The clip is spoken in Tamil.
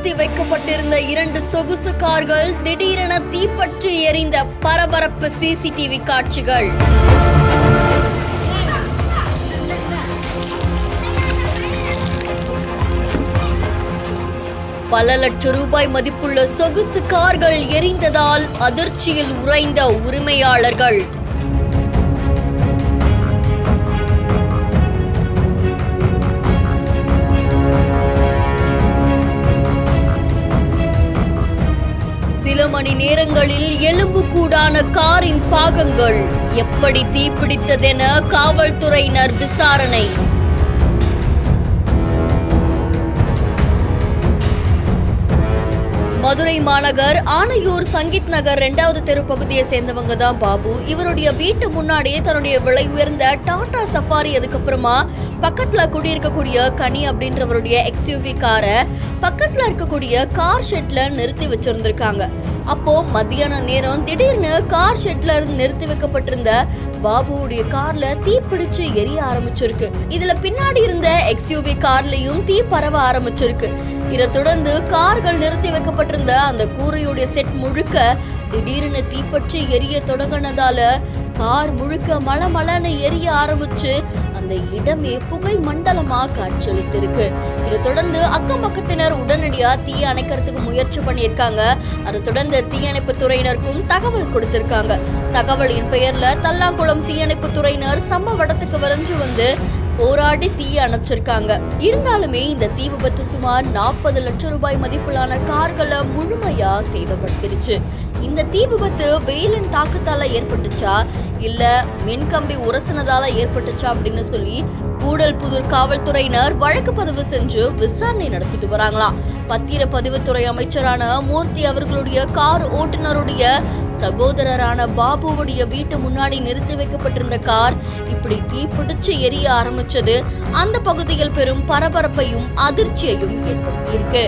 நிறுத்தி வைக்கப்பட்டிருந்த 2 சொகுசு கார்கள் திடீரென தீப்பற்றி எரிந்த பரபரப்பு சிசிடிவி காட்சிகள். பல லட்சம் ரூபாய் மதிப்புள்ள சொகுசு கார்கள் எரிந்ததால் அதிர்ச்சியில் உறைந்த உரிமையாளர்கள். சில மணி நேரங்களில் எலும்புக்கூடான காரின் பாகங்கள் எப்படி தீப்பிடித்ததென காவல்துறையினர் விசாரணை. மதுரை மாநகர் ஆனையூர் சங்கீத் நகர் 2வது தெரு பகுதியை சேர்ந்தவங்க தான் பாபு. இவருடைய வீட்டு முன்னாடியே தன்னுடைய விலை உயர்ந்த டாடா சஃபாரி, அதுக்கப்புறமா பக்கத்துல குடியிருக்கக்கூடிய கனி அப்படின்றவருடைய எக்ஸ்யூவி காரை பக்கத்துல இருக்கக்கூடிய கார் ஷெட்ல நிறுத்தி வச்சிருந்திருக்காங்க. அப்போ மத்தியான நேரம் திடீர்னு கார் ஷெட்ல நிறுத்தி வைக்கப்பட்டிருந்த பாபுவுடைய கார்ல தீ பிடிச்சு எரிய ஆரம்பிச்சிருக்கு. இதுல பின்னாடி இருந்த எக்ஸ்யூவி கார்லயும் தீ பரவ ஆரம்பிச்சிருக்கு. இதை தொடர்ந்து கார்கள் நிறுத்தி வைக்கப்பட்டிருந்த அந்த கூரையுடைய செட் முழுக்க திடீர்னு தீப்பற்றி எரிய தொடங்கினதால கார் முழுக்க மளமளன்னு எரிய ஆரம்பிச்சு அந்த இடமே புகை மண்டலமா காட்சியளித்திருக்கு. இதை தொடர்ந்து அக்கம் பக்கத்தினர் உடனடியா தீயை அணைக்கிறதுக்கு முயற்சி பண்ணியிருக்காங்க. அதை தொடர்ந்து தீயணைப்பு துறையினருக்கும் தகவல் கொடுத்திருக்காங்க. தகவலின் பெயர்ல தல்லாங்குளம் தீயணைப்பு துறையினர் சம்பவ இடத்துக்கு விரைஞ்சு வந்து போராடி தீயை அணைச்சிருக்காங்க. இருந்தாலுமே இந்த தீ விபத்து சுமார் 40 லட்சம் ரூபாய் மதிப்பிலான கார்களை முழுமையா சேதப்படுத்திருச்சு. இந்த தீ விபத்து வெயிலின் தாக்கத்தால ஏற்பட்டுச்சா இல்ல மின்கம்பி உரசினதால ஏற்பட்டுச்சா அப்படின்னு சொல்லி கூடல்புதூர் காவல்துறையினர் வழக்கு பதிவு செஞ்சு விசாரணை நடத்திட்டு வராங்களாம். பத்திரப்பதிவுத்துறை அமைச்சரான மூர்த்தி அவர்களுடைய கார் ஓட்டுநருடைய சகோதரரான பாபுவுடைய வீட்டு முன்னாடி நிறுத்தி வைக்கப்பட்டிருந்த கார் இப்படி தீப்பிடிச்சு எரிய ஆரம்பிச்சது அந்த பகுதியில் பெரும் பரபரப்பையும் அதிர்ச்சியையும் ஏற்படுத்தியிருக்கு.